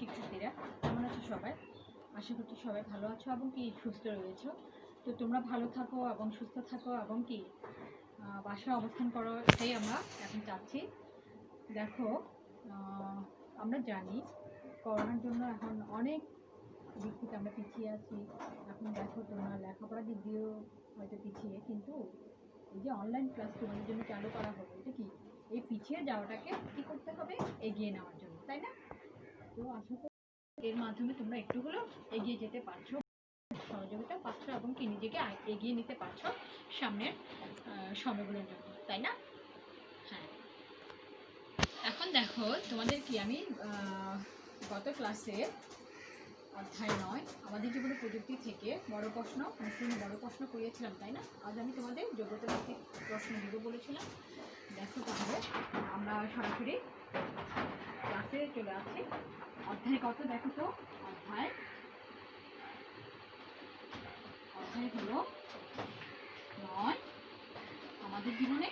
শিক্ষার্থীরা, কেমন আছো সবাই? আশা করছি সবাই ভালো আছো এবং কি সুস্থ রয়েছো। তো তোমরা ভালো থাকো এবং সুস্থ থাকো এবং কি বাসায় অবস্থান করো, এটাই আমরা এখন চাচ্ছি। দেখো, আমরা জানি করোনার জন্য এখন অনেক দিক থেকে আমরা পিছিয়ে আছি। এখন দেখো, তোমরা লেখাপড়ার দিক দিয়েও হয়তো পিছিয়ে, কিন্তু এই যে অনলাইন ক্লাস তোমাদের জন্য চালু করা হবে, এটা কি এই পিছিয়ে যাওয়াটাকে কি করতে হবে, এগিয়ে নেওয়ার জন্য, তাই না? তো আশা করি এর মাধ্যমে তোমরা একটু হলেও এগিয়ে যেতে পারছো, সহযোগিতা পাচ্ছ এবং কি নিজেকে এগিয়ে নিতে পারছো সামনের সময়গুলোর জন্য, তাই না? হ্যাঁ, এখন দেখো তোমাদের কি আমি গত ক্লাসে অধ্যায় 9 আমাদের জীবনে প্রযুক্তি থেকে বড় প্রশ্ন, মুসলিম বড় প্রশ্ন করিয়েছিলাম, তাই না? আজ আমি তোমাদের যোগ্যতা ভিত্তিক প্রশ্ন দিব বলেছিলাম। দেখো তাহলে আমরা সরাসরি ক্লাসে চলে আসছি। অধ্যায় কত দেখো তো? অধ্যায় হলো 9 আমাদের জীবনে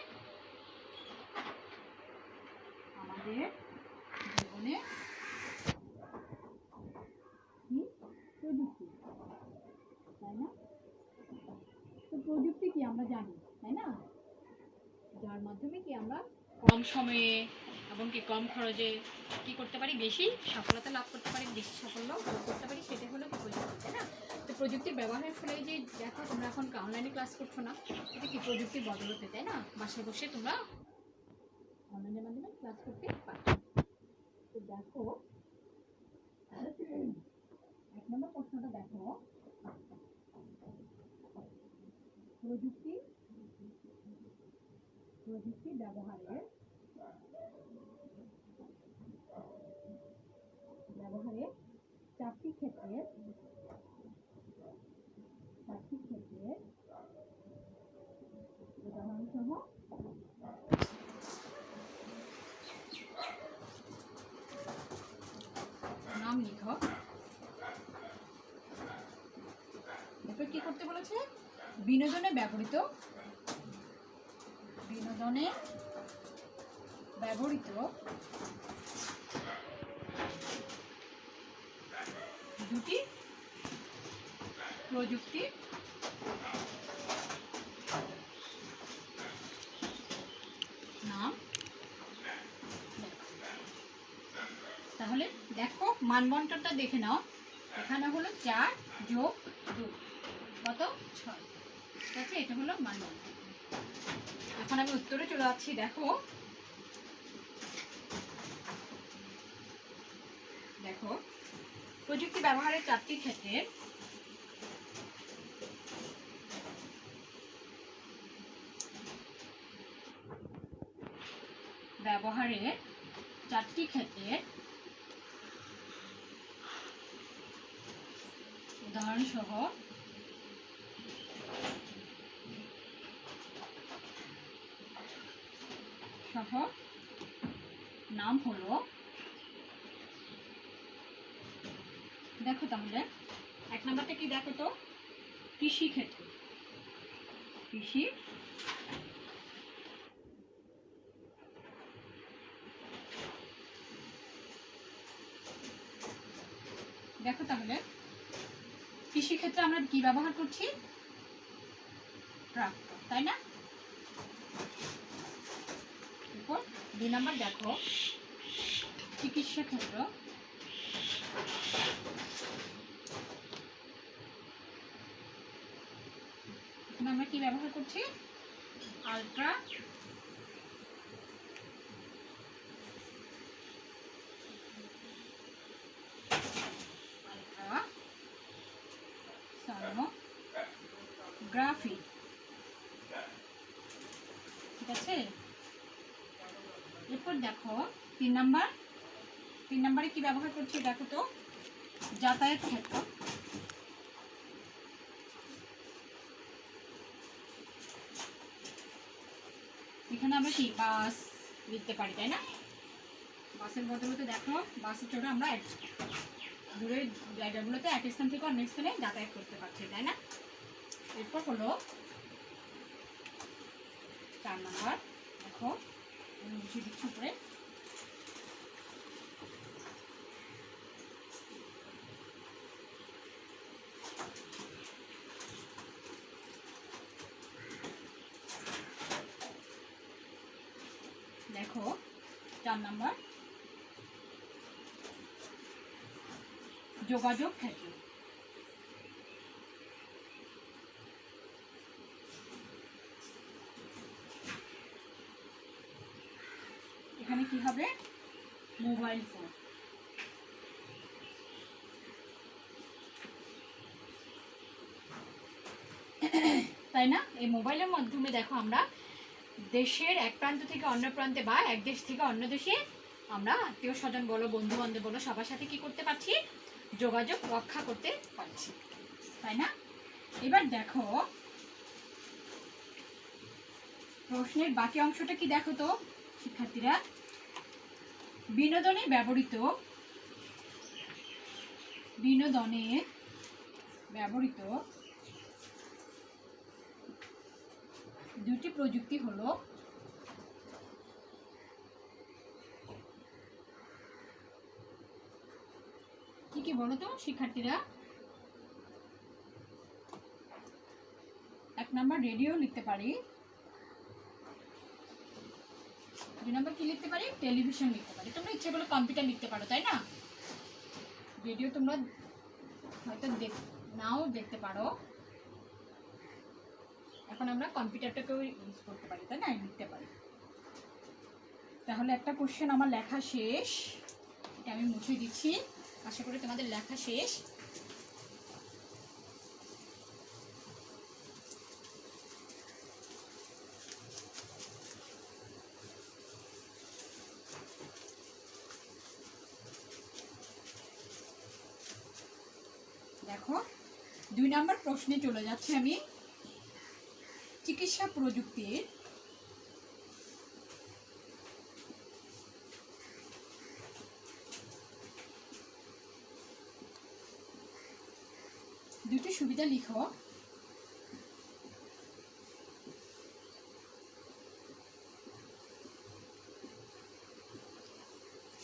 প্রযুক্তি, তাই না? তো প্রযুক্তি কি আমরা জানি, তাই না? যার মাধ্যমে কি আমরা কম সময়ে এবং কি কম খরচে কি করতে পারি, বেশি সফলতা লাভ করতে পারি, বেশি সাফল্য লাভ করতে পারি, সেটা হলো প্রযুক্তি, তাই না? তো প্রযুক্তির ব্যবহারের ফলে যে দেখো তোমরা এখন অনলাইনে ক্লাস করছো না, এটা কি প্রযুক্তির বদলতে, তাই না? বাসায় বসে তোমরা অনলাইনের মাধ্যমে ক্লাস করতে পারছো। তো দেখো, এক নম্বর প্রশ্নটা দেখো, প্রযুক্তি ব্যবহারে চারটি ক্ষেত্রে উদাহরণ সহ নাম লিখো। এরপর কি করতে বলেছে? বিনোদনে ব্যবহৃত দুটি প্রযুক্তি নাম। তাহলে দেখো মানবন্টনটা দেখে নাও, এখানে হলো 4 যোগ 2 কত 6, ঠিক আছে? এটা হলো মানবন্টন। এখন আমি উত্তরে চলে যাচ্ছি। দেখো প্রযুক্তি ব্যবহারের 4টি ক্ষেত্রে উদাহরণ সহ নাম হলো। দেখো তাহলে এক নাম্বারটা কি দেখো তো? কৃষি ক্ষেত্র। দেখো তাহলে কৃষি ক্ষেত্রে আমরা কি ব্যবহার করছি? ট্রাক্টর, তাই না? এরপর 2 নাম্বার দেখো, চিকিৎসা ক্ষেত্র। আমরা কি ব্যবহার করছি? আল্ট্রা সোনোগ্রাফি, ঠিক আছে? এরপর দেখো 3 নাম্বারে কি ব্যবহার করছি দেখো তো? যাতায়াত ক্ষেত্র। এখানে আমরা কি বাস লিখতে পারি, তাই না? বাসের বদলে দেখো বাসে চড়ে আমরা দূরের জায়গাগুলোতে এক স্থান থেকে অন্য স্থানে যাতায়াত করতে পারছি, তাই না? এরপর হলো 4 নাম্বার। দেখো মুছে দিচ্ছি উপরে। 4 নাম্বার যোগাযোগ ক্ষেত্র। এখানে কি হবে? Mobile phone. তাই না? এই মোবাইলের মাধ্যমে দেখো আমরা দেশের এক প্রান্ত থেকে অন্য প্রান্তে বা এক দেশ থেকে অন্য দেশে আমরা আত্মীয় স্বজন বলো, বন্ধু বান্ধব বলো, সবার সাথে কি করতে পারছি? যোগাযোগ রক্ষা করতে পারছি, তাই না? এবার দেখো প্রশ্নের বাকি অংশটা কি দেখো তো শিক্ষার্থীরা। বিনোদনে ব্যবহৃত দুটি প্রযুক্তি হলো কি কি বলো তো শিক্ষার্থীরা? 1 নাম্বার রেডিও লিখতে পারি, 2 নাম্বার কি লিখতে পারি? টেলিভিশন লিখতে পারি। তোমরা ইচ্ছে করলে কম্পিউটার লিখতে পারো, তাই না? রেডিও তোমরা হয়তো নাও দেখতে পারো, এখন আমরা কম্পিউটারটাকেও ইউজ করতে পারি, তাই না? লিখতে পারি। তাহলে একটা কোশ্চেন আমার লেখা শেষ, এটা আমি মুছে দিচ্ছি। আশা করি তোমাদের লেখা শেষ। দেখো 2 নাম্বার প্রশ্নে চলে যাচ্ছে আমি। চিকিৎসা প্রযুক্তির দুটি সুবিধা লিখো।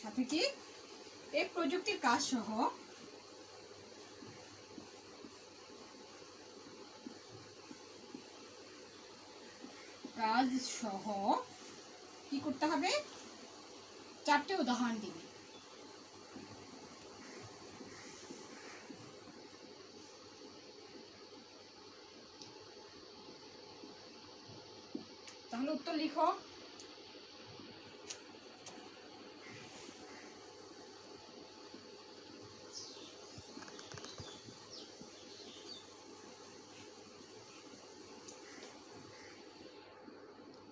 সাথে কি এই প্রযুক্তির কাজ সহ কি করতে হবে? 4টে উদাহরণ দিবে। তাহলে উত্তর লিখো।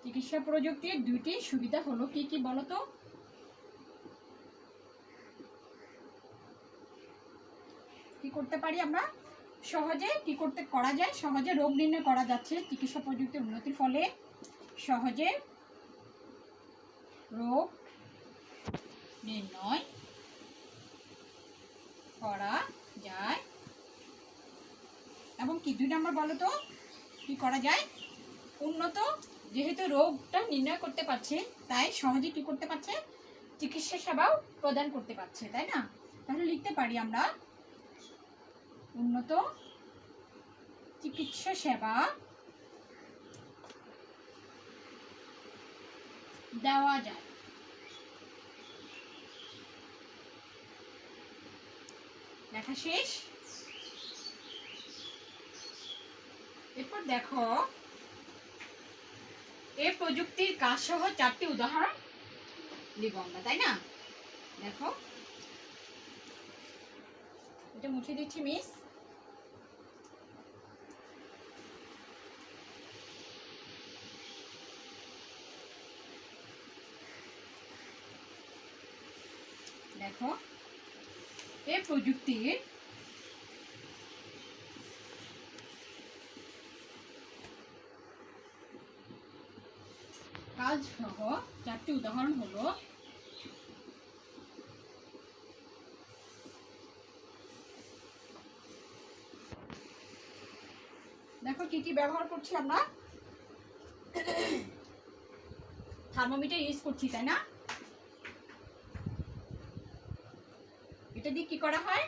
চিকিৎসা প্রযুক্তির 2টি সুবিধা হলো কি কি বলো তো? কি করতে পারি আমরা? সহজে কি করা যায়? সহজে রোগ নির্ণয় করা যাচ্ছে চিকিৎসা প্রযুক্তির উন্নতির ফলে। সহজে রোগ নির্ণয় করা যায় এবং কি 2 নাম্বার বলো তো কি করা যায়? উন্নত, যেহেতু রোগটা নির্ণয় করতে পারছে তাই সহজে কি করতে পারছে? চিকিৎসা সেবাও প্রদান করতে পারছে, তাই না? তাহলে লিখতে পারি আমরা উন্নত চিকিৎসা সেবা দেওয়া যায়। লেখা শেষ। এরপর দেখো এই প্রযুক্তির কাজ সহ 4টি উদাহরণ লিখব আমরা, তাই না? দেখো এটা মুছে দিচ্ছি মিস। দেখো এই প্রযুক্তির কাজ সহ 4টি উদাহরণ হলো দেখো কি কি ব্যবহার করছি আমরা? থার্মোমিটার ইউজ করছি, তাই না? এটা দিয়ে কি করা হয়?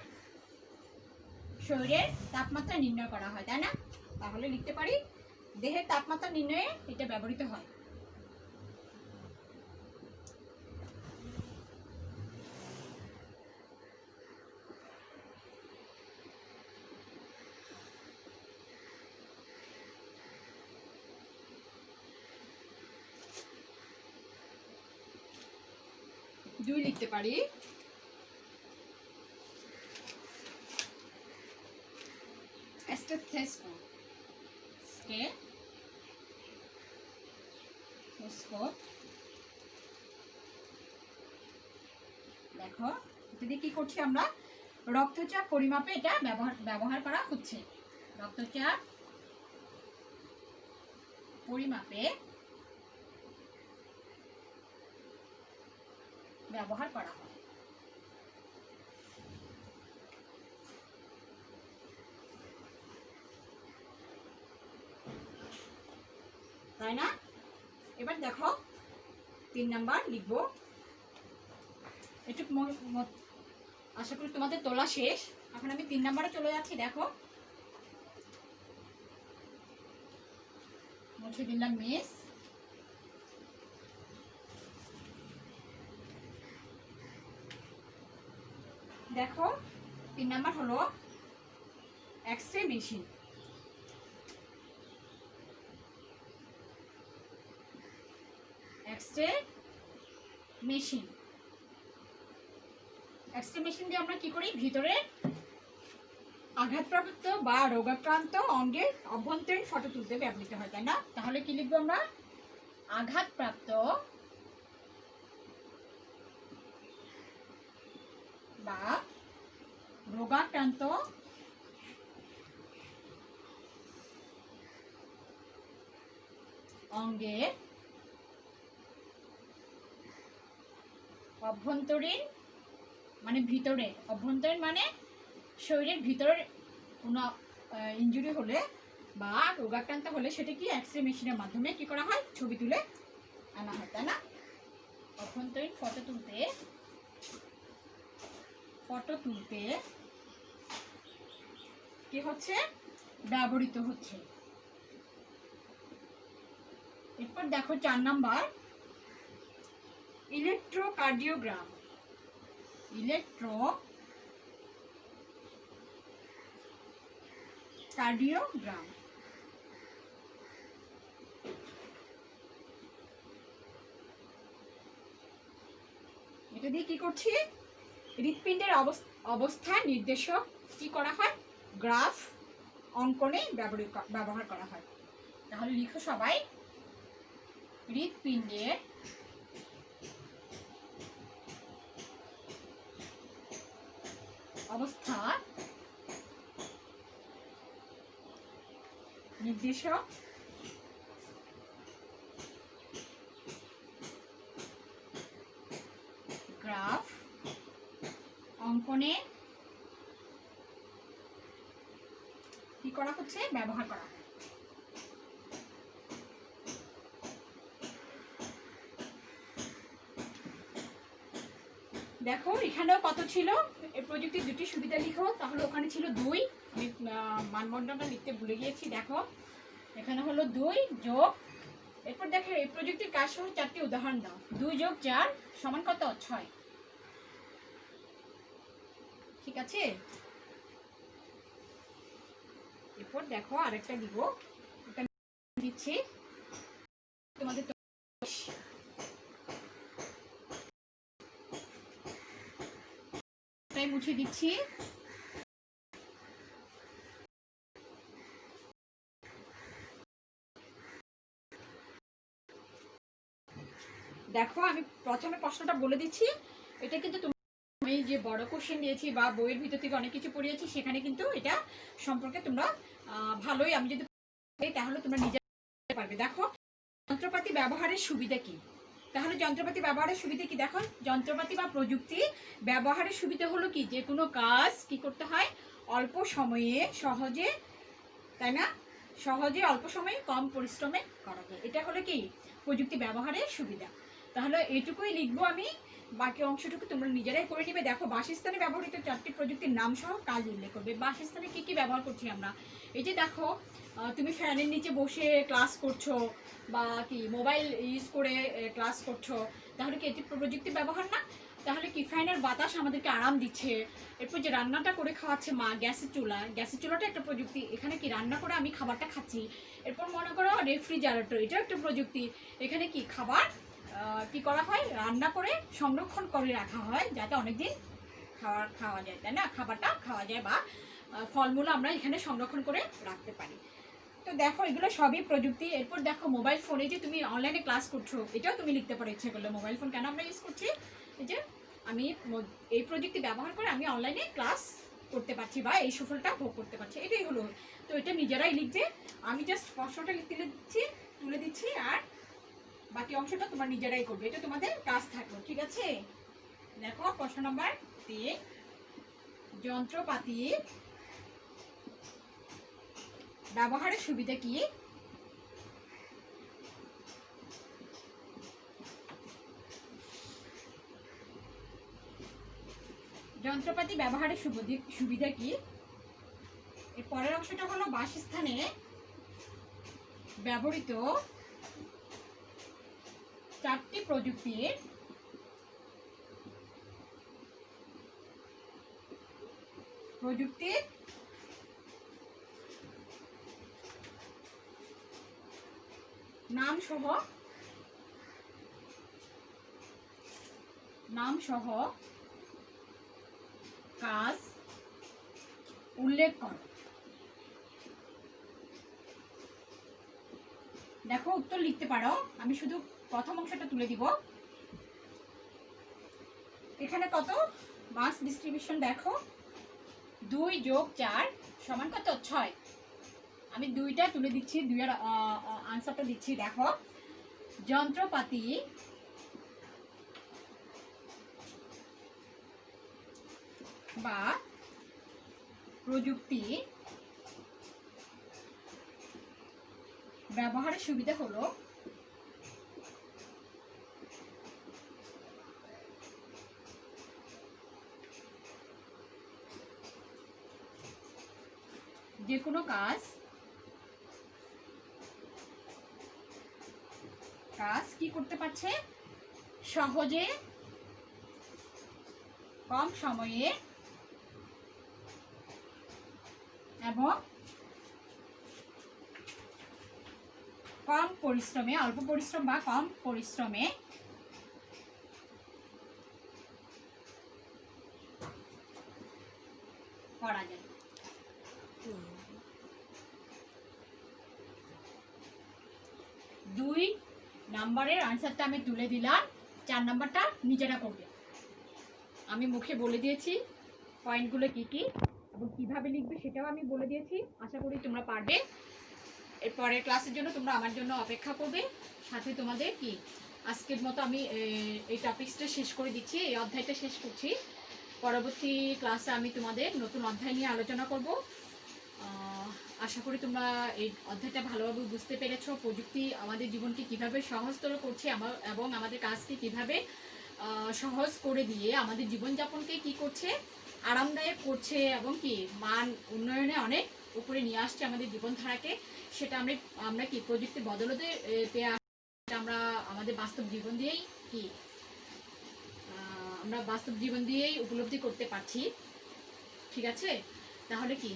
শরীরের তাপমাত্রা নির্ণয় করা হয়, তাই না? তাহলে লিখতে পারি দেহের তাপমাত্রা নির্ণয়ে এটা ব্যবহৃত হয়। 2 লিখতে পারি। দেখো যদি কি করছি আমরা, রক্তচাপ পরিমাপে এটা ব্যবহার করা হচ্ছে। রক্তচাপ পরিমাপে ব্যবহার করা হয়। তাই না? এবার দেখো 3 নাম্বার লিখবো। একটু আশা করি তোমাদের তোলা শেষ। এখন আমি 3 নাম্বারে চলে যাচ্ছি। দেখো মুছে দিলাম মিস। দেখো 3 নাম্বার হলো এক্স-রে মেশিন। এক্স-রে মেশিন দিয়ে আমরা কি করি, ভিতরে আঘাতপ্রাপ্ত বা রোগাক্রান্ত অঙ্গের অভ্যন্তরীণ ফটো তুলতে ব্যবহৃত হয়, তাই না? তাহলে কি লিখবো আমরা, আঘাতপ্রাপ্ত বা রোগাক্রান্ত অঙ্গের অভ্যন্তরীণ মানে ভিতরে, অভ্যন্তরীণ মানে শরীরের ভিতরে কোনো ইনজুরি হলে বা রোগাক্রান্ত হলে সেটা কি এক্স-রে মেশিনের মাধ্যমে কি করা হয়, ছবি তুলে আনা হয়, তাই না? অভ্যন্তরীণ ফটো তুলতে কি হচ্ছে, ব্যবহৃত হচ্ছে। এরপর দেখো 4 নাম্বার ইলেকট্রোকার্ডিওগ্রাম। ইলেকট্রোকার্ডিওগ্রাম এটা দিয়ে কি করছি, হৃৎপিণ্ডের অবস্থা নির্দেশক কি করা হয়, গ্রাফ অঙ্কনে ব্যবহার করা হয়। তাহলে লিখো সবাই, হৃৎপিণ্ডের অবস্থা নির্দেশক গ্রাফ অঙ্কনে কি করা হচ্ছে, ব্যবহার করা হয়। দেখো এখানেও কত ছিল, এই প্রযুক্তির 2টি সুবিধা লিখো। তাহলে ওখানে ছিল 2, আমি মানদণ্ডটা লিখতে ভুলে গিয়েছি। দেখো এখানে হলো 2 যোগ, এরপর দেখো এই প্রযুক্তির কাজ সহ 4টি উদাহরণ দাও। 2 যোগ 4 সমান কত, 6। ঠিক আছে, এরপর দেখো আরেকটা দিব, এটা দিচ্ছি তোমাদের, তাই মুছে দিচ্ছি। দেখো আমি প্রথমে প্রশ্নটা বলে দিচ্ছি, এটা কিন্তু আমি যে বড় কোশ্চেন দিয়েছি বা বইয়ের ভিতর থেকে অনেক কিছু পড়িয়েছি, সেখানে কিন্তু এটা সম্পর্কে তোমরা ভালোই, আমি যদি তাহলে তোমরা নিজে পারবে। দেখো যন্ত্রপাতি ব্যবহারের সুবিধা কি, তাহলে যন্ত্রপাতি ব্যবহারের সুবিধা কি, দেখো যন্ত্রপাতি বা প্রযুক্তি ব্যবহারের সুবিধা হলো কি, যে কোনো কাজ কি করতে হয়, অল্প সময়ে সহজে, তাই না, সহজে অল্প সময়ে কম পরিশ্রমে করা যায়। এটা হলো কি প্রযুক্তি ব্যবহারের সুবিধা। তাহলে এইটুকুই লিখবো আমি, বাকি অংশটুকু তোমরা নিজেরাই করে নিবে। দেখো বাসস্থানে ব্যবহৃত 4টি প্রযুক্তির নাম সহ কাজ উল্লেখ করবে। বাসস্থানে কি কি ব্যবহার করছি আমরা, এই যে দেখো তুমি ফ্যানের নিচে বসে ক্লাস করছো বা কি মোবাইল ইউজ করে ক্লাস করছো, তাহলে কি এটি প্রযুক্তি ব্যবহার না? তাহলে কি ফ্যানের বাতাস আমাদেরকে আরাম দিচ্ছে। এরপর যে রান্নাটা করে খাওয়াচ্ছে মা, গ্যাসের চুলাটা একটা প্রযুক্তি, এখানে কি রান্না করে আমি খাবারটা খাচ্ছি। এরপর মনে করো রেফ্রিজারেটর, এটাও একটা প্রযুক্তি, এখানে কি খাবার কি করা হয়, রান্না করে সংরক্ষণ করে রাখা হয় যাতে অনেকদিন খাওয়া যায়, তাই না, খাবারটা খাওয়া যায় বা ফলমূল আমরা এখানে সংরক্ষণ করে রাখতে পারি। তো দেখো এগুলো সবই প্রযুক্তি। এরপর দেখো মোবাইল ফোনে যে তুমি অনলাইনে ক্লাস করছো, এটাও তুমি লিখতে পারো ইচ্ছে করলে। মোবাইল ফোন কেন আমরা ইউজ করছি, এই যে আমি এই প্রযুক্তি ব্যবহার করে আমি অনলাইনে ক্লাস করতে পারছি বা এই সুফলটা ভোগ করতে পারছি, এটাই হলো। তো এটা নিজেরাই লিখবে, আমি জাস্ট প্রশ্নটা তুলে দিচ্ছি আর বাকি অংশটা তোমার নিজেরাই করবে, এটা তোমাদের কাজ থাকলো, ঠিক আছে। দেখো প্রশ্ন নাম্বার 3, যন্ত্রপাতি ব্যবহারের সুবিধা কি? যন্ত্রপাতি ব্যবহারের সুবিধা কি? এর পরের অংশটা হলো বাসস্থানে ব্যবহৃত 4টি প্রযুক্তির নাম সহ কাজ উল্লেখ করো। দেখো উত্তর লিখতে পারো, আমি শুধু প্রথম অংশটা তুলে দিব। এখানে কত মাস ডিস্ট্রিবিউশন দেখো, 2 + 4 = কত, 6। আমি 2টা তুলে দিচ্ছি, 2 এর আনসারটা দিচ্ছি। দেখো যন্ত্রপাতি বা প্রযুক্তি ব্যবহারের সুবিধা হলো যে কোনো কাজ কি করতে পারছে, সহজে কম সময়ে এবং কম পরিশ্রমে, অল্প পরিশ্রম বা কম পরিশ্রমে করা যায়। 2 নাম্বারের আনসারটা আমি তুলে দিলাম, 4 নাম্বারটা নিজেরা করবে। আমি মুখে বলে দিয়েছি পয়েন্টগুলো কি কি এবং কিভাবে লিখবে সেটাও আমি বলে দিয়েছি, আশা করি তোমরা পারবে। এরপরের ক্লাসের জন্য তোমরা আমার জন্য অপেক্ষা করবে। সাথে তোমাদের কি আজকের মতো আমি এই টপিকসটা শেষ করে দিচ্ছি, এই অধ্যায়টা শেষ করছি। পরবর্তী ক্লাসে আমি তোমাদের নতুন অধ্যায় নিয়ে আলোচনা করব। আশা করি তোমরা এই অধ্যায়টা ভালোভাবে বুঝতে পেরেছো। প্রযুক্তি আমাদের জীবনকে কিভাবে সহজতর করছে এবং আমাদের কাজকে কিভাবে সহজ করে দিয়ে আমাদের জীবনযাপনকে কি করছে, আরামদায়ক করছে এবং কি মান উন্নয়নে অনেক উপরে নিয়ে আসছে আমাদের জীবনধারাকে। সেটা আমরা কি প্রযুক্তির বদলতে পেয়ে আমরা আমাদের বাস্তব জীবন দিয়েই কি আমরা বাস্তব জীবন দিয়েই উপলব্ধি করতে পারছি, ঠিক আছে। তাহলে কি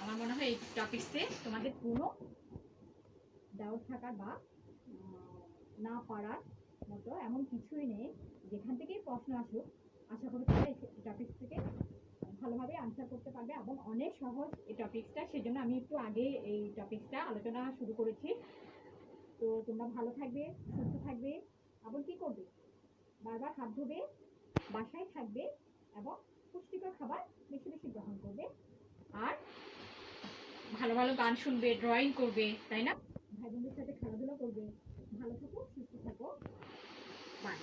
আমার মনে হয় এই টপিকসে তোমাদের কোনো ডাউট থাকার বা না পারার মতো এমন কিছুই নেই। যেখান থেকেই প্রশ্ন আসুক আশা করি তোমরা এই টপিকস থেকে ভালোভাবে আনসার করতে পারবে এবং অনেক সহজ এই টপিকসটা, সেজন্য আমি একটু আগে এই টপিকসটা আলোচনা শুরু করেছি। তো তোমরা ভালো থাকবে, সুস্থ থাকবে এবং কি করবে, বারবার হাত ধুবে, বাসায় থাকবে এবং পুষ্টিকর খাবার বেশি বেশি গ্রহণ করবে আর ভালো ভালো গান শুনবে, ড্রয়িং করবে, তাই না, ভাই বোনদের সাথে খেলাধুলা করবে। ভালো থাকো, সুস্থ থাকো, বাই।